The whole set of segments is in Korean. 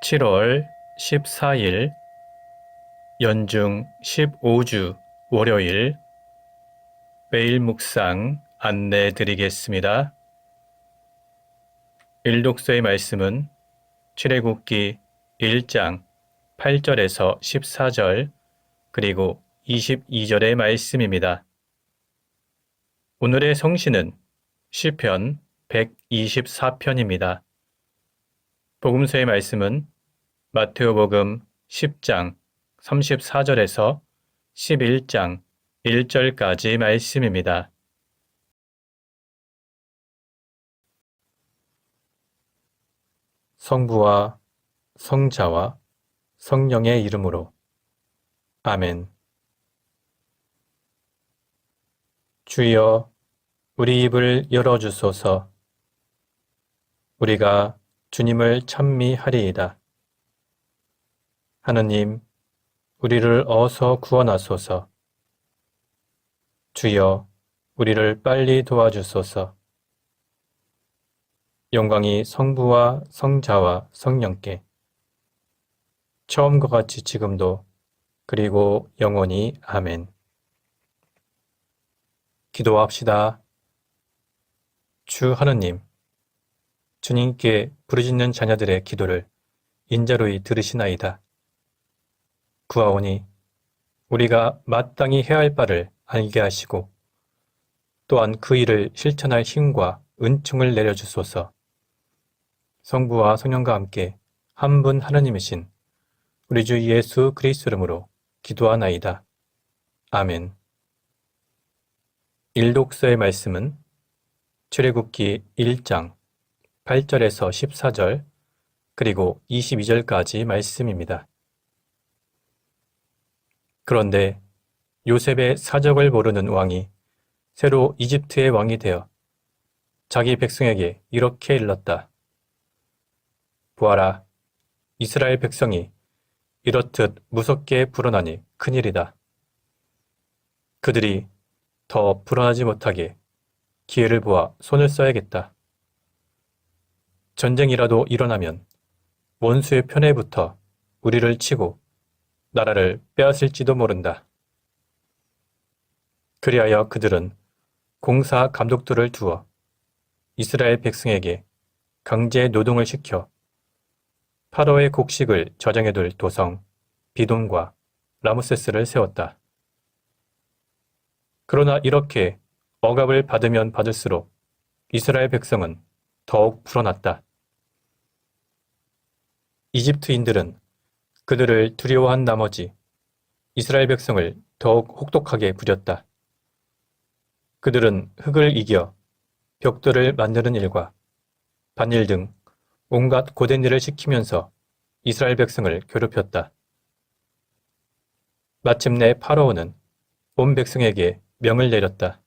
7월 14일 연중 15주 월요일 매일 묵상 안내 드리겠습니다. 일독서의 말씀은 출애굽기 1장 8절에서 14절 그리고 22절의 말씀입니다. 오늘의 성시는 시편 124편입니다. 복음서의 말씀은 마테오복음 10장 34절에서 11장 1절까지 말씀입니다. 성부와 성자와 성령의 이름으로 아멘. 주여, 우리 입을 열어주소서. 우리가 주님을 찬미하리이다. 하느님, 우리를 어서 구원하소서. 주여, 우리를 빨리 도와주소서. 영광이 성부와 성자와 성령께 처음과 같이 지금도 그리고 영원히 아멘. 기도합시다. 주 하느님, 주님께 부르짖는 자녀들의 기도를 인자로이 들으시나이다. 구하오니 우리가 마땅히 해야 할 바를 알게 하시고 또한 그 일을 실천할 힘과 은총을 내려주소서. 성부와 성령과 함께 한 분 하느님이신 우리 주 예수 그리스도 이름으로 기도하나이다. 아멘. 일독서의 말씀은 출애굽기 1장 8절에서 14절 그리고 22절까지 말씀입니다. 그런데 요셉의 사적을 모르는 왕이 새로 이집트의 왕이 되어 자기 백성에게 이렇게 일렀다. 보아라, 이스라엘 백성이 이렇듯 무섭게 불어나니 큰일이다. 그들이 더 불어나지 못하게 기회를 보아 손을 써야겠다. 전쟁이라도 일어나면 원수의 편에 붙어 우리를 치고 나라를 빼앗을지도 모른다. 그리하여 그들은 공사 감독들을 두어 이스라엘 백성에게 강제 노동을 시켜 파로의 곡식을 저장해둘 도성 비돈과 라무세스를 세웠다. 그러나 이렇게 억압을 받으면 받을수록 이스라엘 백성은 더욱 불어났다. 이집트인들은 그들을 두려워한 나머지 이스라엘 백성을 더욱 혹독하게 부렸다. 그들은 흙을 이겨 벽돌을 만드는 일과 밭일 등 온갖 고된 일을 시키면서 이스라엘 백성을 괴롭혔다. 마침내 파라오는 온 백성에게 명을 내렸다.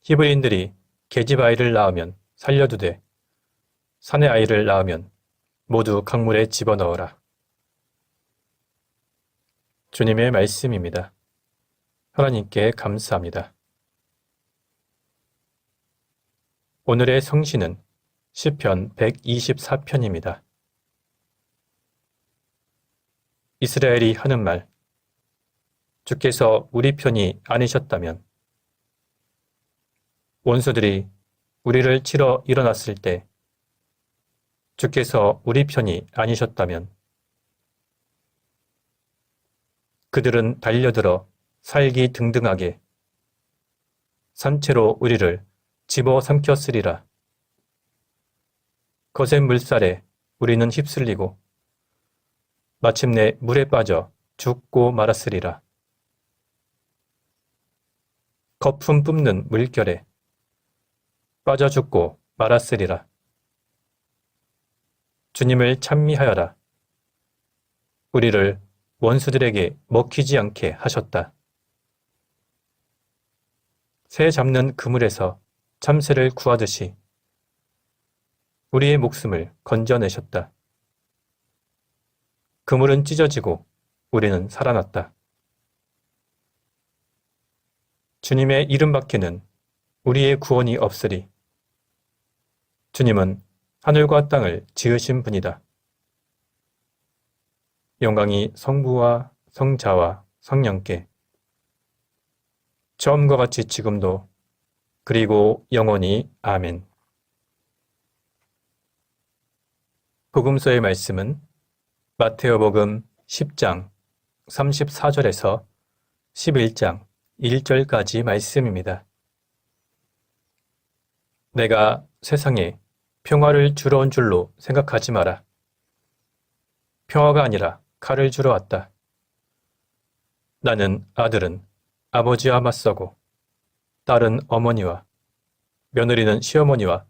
히브리인들이 계집 아이를 낳으면 살려두되 사내 아이를 낳으면 모두 강물에 집어넣어라. 주님의 말씀입니다. 하나님께 감사합니다. 오늘의 성시는 시편 124편입니다. 이스라엘이 하는 말, 주께서 우리 편이 아니셨다면, 원수들이 우리를 치러 일어났을 때 주께서 우리 편이 아니셨다면, 그들은 달려들어 살기 등등하게 산채로 우리를 집어삼켰으리라. 거센 물살에 우리는 휩쓸리고 마침내 물에 빠져 죽고 말았으리라. 거품 뿜는 물결에 빠져 죽고 말았으리라. 주님을 찬미하여라. 우리를 원수들에게 먹히지 않게 하셨다. 새 잡는 그물에서 참새를 구하듯이 우리의 목숨을 건져내셨다. 그물은 찢어지고 우리는 살아났다. 주님의 이름 밖에는 우리의 구원이 없으리. 주님은 하늘과 땅을 지으신 분이다. 영광이 성부와 성자와 성령께 처음과 같이 지금도 그리고 영원히 아멘. 복음서의 말씀은 마테오복음 10장 34절에서 11장 1절까지 말씀입니다. 내가 세상에 평화를 주러 온 줄로 생각하지 마라. 평화가 아니라 칼을 주러 왔다. 나는 아들은 아버지와 맞서고 딸은 어머니와 며느리는 시어머니와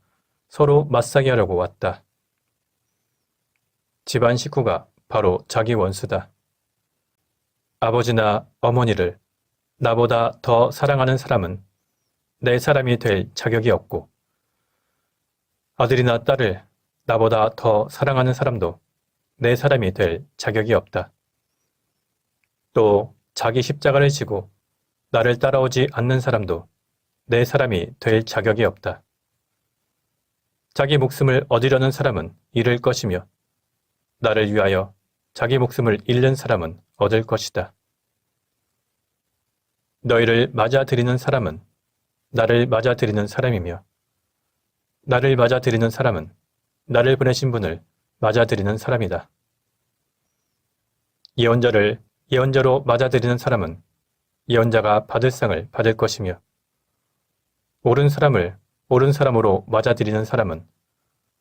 서로 맞서게 하려고 왔다. 집안 식구가 바로 자기 원수다. 아버지나 어머니를 나보다 더 사랑하는 사람은 내 사람이 될 자격이 없고 아들이나 딸을 나보다 더 사랑하는 사람도 내 사람이 될 자격이 없다. 또 자기 십자가를 지고 나를 따라오지 않는 사람도 내 사람이 될 자격이 없다. 자기 목숨을 얻으려는 사람은 잃을 것이며 나를 위하여 자기 목숨을 잃는 사람은 얻을 것이다. 너희를 맞아들이는 사람은 나를 맞아들이는 사람이며 나를 맞아들이는 사람은 나를 보내신 분을 맞아들이는 사람이다. 예언자를 예언자로 맞아들이는 사람은 예언자가 받을 상을 받을 것이며 옳은 사람을 옳은 사람으로 맞아들이는 사람은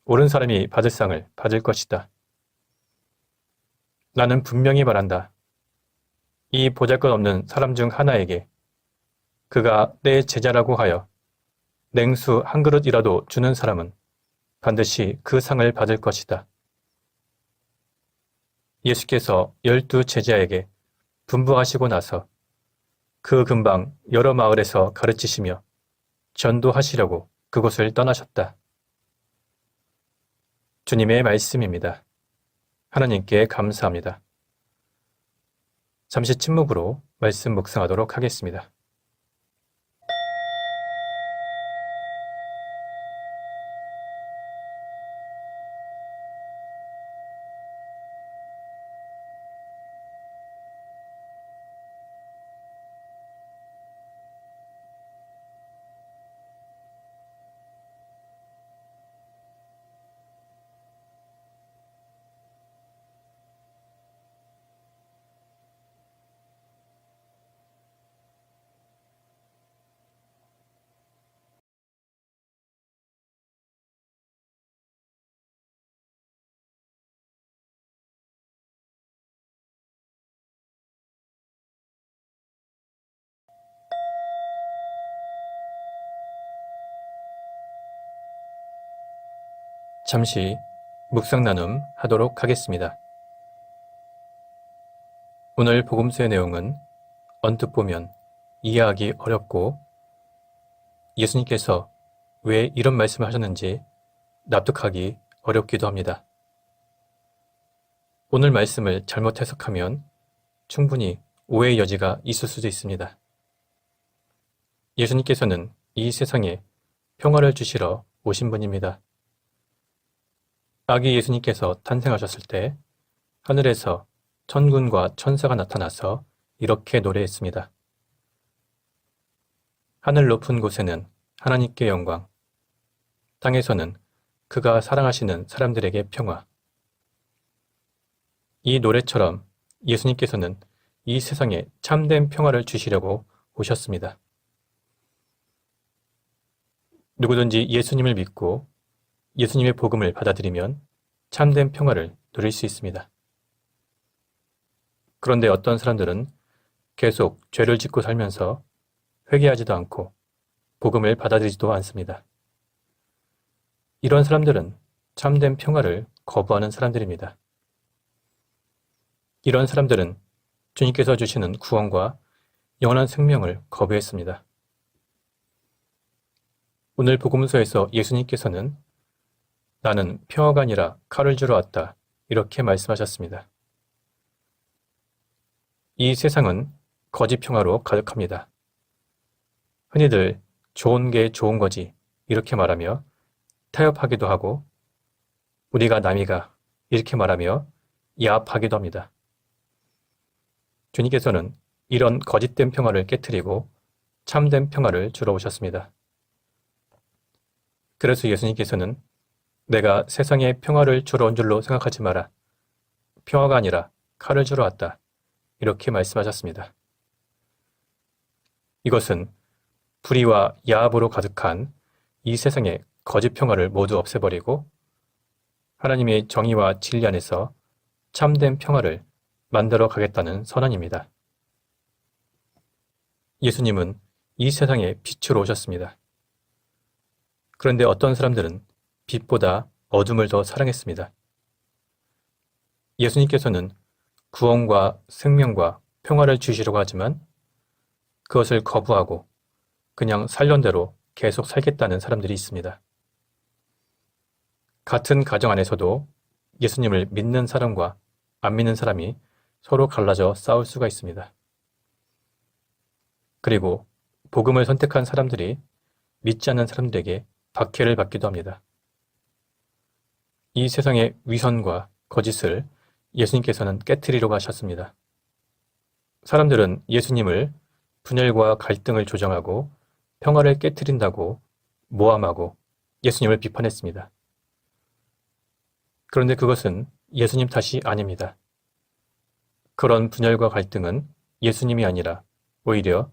옳은 사람이 받을 상을 받을 것이다. 나는 분명히 말한다. 이 보잘것없는 사람 중 하나에게 그가 내 제자라고 하여 냉수 한 그릇이라도 주는 사람은 반드시 그 상을 받을 것이다. 예수께서 12 제자에게 분부하시고 나서 그 근방 여러 마을에서 가르치시며 전도하시려고 그곳을 떠나셨다. 주님의 말씀입니다. 하나님께 감사합니다. 잠시 침묵으로 말씀 묵상하도록 하겠습니다. 잠시 묵상 나눔 하도록 하겠습니다. 오늘 복음서의 내용은 언뜻 보면 이해하기 어렵고 예수님께서 왜 이런 말씀을 하셨는지 납득하기 어렵기도 합니다. 오늘 말씀을 잘못 해석하면 충분히 오해의 여지가 있을 수도 있습니다. 예수님께서는 이 세상에 평화를 주시러 오신 분입니다. 아기 예수님께서 탄생하셨을 때 하늘에서 천군과 천사가 나타나서 이렇게 노래했습니다. 하늘 높은 곳에는 하나님께 영광, 땅에서는 그가 사랑하시는 사람들에게 평화. 이 노래처럼 예수님께서는 이 세상에 참된 평화를 주시려고 오셨습니다. 누구든지 예수님을 믿고 예수님의 복음을 받아들이면 참된 평화를 누릴 수 있습니다. 그런데 어떤 사람들은 계속 죄를 짓고 살면서 회개하지도 않고 복음을 받아들이지도 않습니다. 이런 사람들은 참된 평화를 거부하는 사람들입니다. 이런 사람들은 주님께서 주시는 구원과 영원한 생명을 거부했습니다. 오늘 복음서에서 예수님께서는 나는 평화가 아니라 칼을 주러 왔다 이렇게 말씀하셨습니다. 이 세상은 거짓 평화로 가득합니다. 흔히들 좋은 게 좋은 거지 이렇게 말하며 타협하기도 하고 우리가 남이가 이렇게 말하며 야합하기도 합니다. 주님께서는 이런 거짓된 평화를 깨트리고 참된 평화를 주러 오셨습니다. 그래서 예수님께서는 내가 세상에 평화를 주러 온 줄로 생각하지 마라. 평화가 아니라 칼을 주러 왔다. 이렇게 말씀하셨습니다. 이것은 불의와 야합으로 가득한 이 세상의 거짓 평화를 모두 없애버리고 하나님의 정의와 진리 안에서 참된 평화를 만들어 가겠다는 선언입니다. 예수님은 이 세상에 빛으로 오셨습니다. 그런데 어떤 사람들은 빛보다 어둠을 더 사랑했습니다. 예수님께서는 구원과 생명과 평화를 주시려고 하지만 그것을 거부하고 그냥 살던 대로 계속 살겠다는 사람들이 있습니다. 같은 가정 안에서도 예수님을 믿는 사람과 안 믿는 사람이 서로 갈라져 싸울 수가 있습니다. 그리고 복음을 선택한 사람들이 믿지 않는 사람들에게 박해를 받기도 합니다. 이 세상의 위선과 거짓을 예수님께서는 깨트리려고 하셨습니다. 사람들은 예수님을 분열과 갈등을 조장하고 평화를 깨트린다고 모함하고 예수님을 비판했습니다. 그런데 그것은 예수님 탓이 아닙니다. 그런 분열과 갈등은 예수님이 아니라 오히려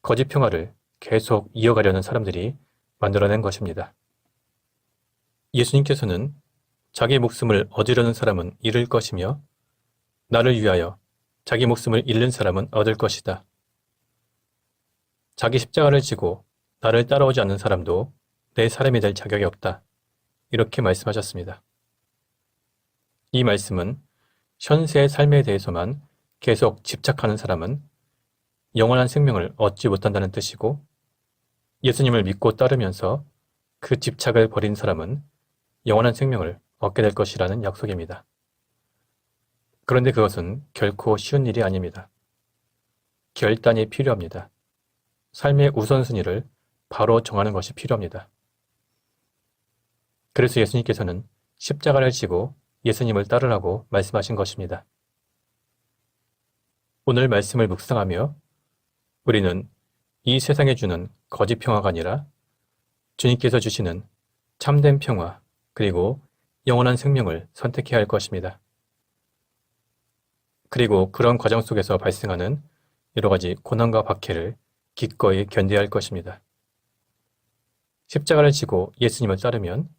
거짓 평화를 계속 이어가려는 사람들이 만들어낸 것입니다. 예수님께서는 자기 목숨을 얻으려는 사람은 잃을 것이며 나를 위하여 자기 목숨을 잃는 사람은 얻을 것이다. 자기 십자가를 지고 나를 따라오지 않는 사람도 내 사람이 될 자격이 없다. 이렇게 말씀하셨습니다. 이 말씀은 현세의 삶에 대해서만 계속 집착하는 사람은 영원한 생명을 얻지 못한다는 뜻이고 예수님을 믿고 따르면서 그 집착을 버린 사람은 영원한 생명을 얻게 될 것이라는 약속입니다. 그런데 그것은 결코 쉬운 일이 아닙니다. 결단이 필요합니다. 삶의 우선순위를 바로 정하는 것이 필요합니다. 그래서 예수님께서는 십자가를 지고 예수님을 따르라고 말씀하신 것입니다. 오늘 말씀을 묵상하며 우리는 이 세상에 주는 거짓 평화가 아니라 주님께서 주시는 참된 평화 그리고 영원한 생명을 선택해야 할 것입니다. 그리고 그런 과정 속에서 발생하는 여러 가지 고난과 박해를 기꺼이 견뎌야 할 것입니다. 십자가를 지고 예수님을 따르면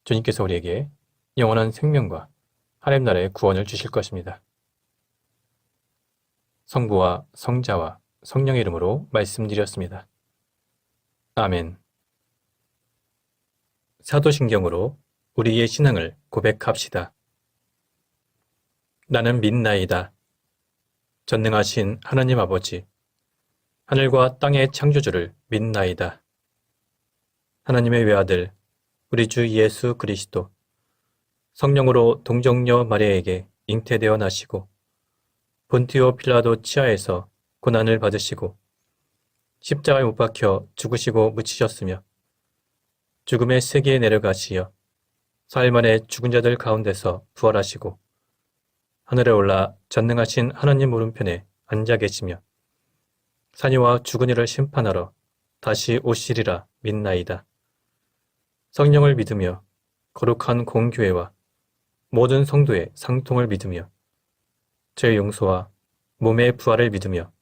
주님께서 우리에게 영원한 생명과 하나님 나라의 구원을 주실 것입니다. 성부와 성자와 성령의 이름으로 말씀드렸습니다. 아멘. 사도신경으로 우리의 신앙을 고백합시다. 나는 믿나이다. 전능하신 하나님 아버지, 하늘과 땅의 창조주를 믿나이다. 하나님의 외아들, 우리 주 예수 그리스도, 성령으로 동정녀 마리아에게 잉태되어 나시고 본티오 필라도 치하에서 고난을 받으시고 십자가에 못 박혀 죽으시고 묻히셨으며 죽음의 세계에 내려가시어 사흘 만에 죽은 자들 가운데서 부활하시고 하늘에 올라 전능하신 하나님 오른편에 앉아 계시며 산이와 죽은 이를 심판하러 다시 오시리라 믿나이다. 성령을 믿으며 거룩한 공교회와 모든 성도의 상통을 믿으며 죄 용서와 몸의 부활을 믿으며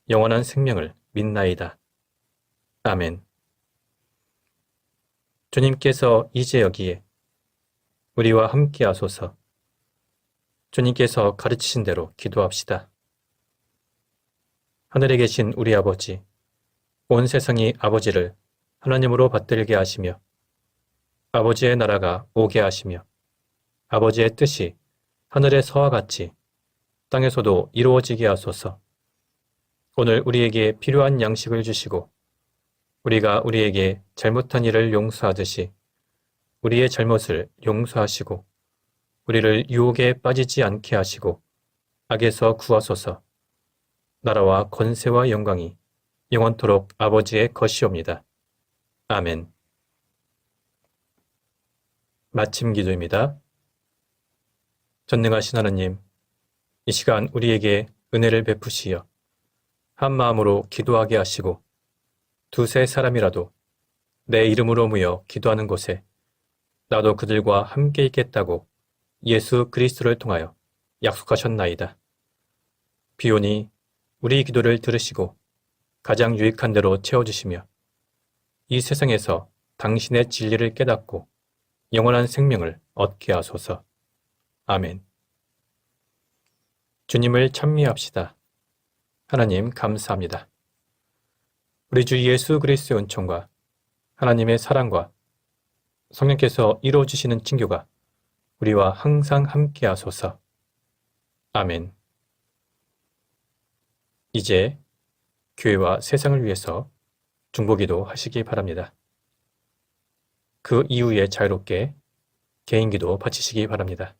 영원한 생명을 믿나이다. 아멘. 주님께서 이제 여기에 우리와 함께 하소서. 주님께서 가르치신 대로 기도합시다. 하늘에 계신 우리 아버지, 온 세상이 아버지를 하나님으로 받들게 하시며 아버지의 나라가 오게 하시며 아버지의 뜻이 하늘에서와 같이 땅에서도 이루어지게 하소서. 오늘 우리에게 필요한 양식을 주시고 우리가 우리에게 잘못한 일을 용서하듯이 우리의 잘못을 용서하시고 우리를 유혹에 빠지지 않게 하시고 악에서 구하소서. 나라와 권세와 영광이 영원토록 아버지의 것이옵니다. 아멘. 마침 기도입니다. 전능하신 하나님, 이 시간 우리에게 은혜를 베푸시어 한 마음으로 기도하게 하시고 두세 사람이라도 내 이름으로 모여 기도하는 곳에 나도 그들과 함께 있겠다고 예수 그리스도를 통하여 약속하셨나이다. 비오니 우리 기도를 들으시고 가장 유익한 대로 채워주시며 이 세상에서 당신의 진리를 깨닫고 영원한 생명을 얻게 하소서. 아멘. 주님을 찬미합시다. 하나님 감사합니다. 우리 주 예수 그리스도의 은총과 하나님의 사랑과 성령께서 이루어주시는 친교가 우리와 항상 함께 하소서. 아멘. 이제 교회와 세상을 위해서 중보기도 하시기 바랍니다. 그 이후에 자유롭게 개인기도 바치시기 바랍니다.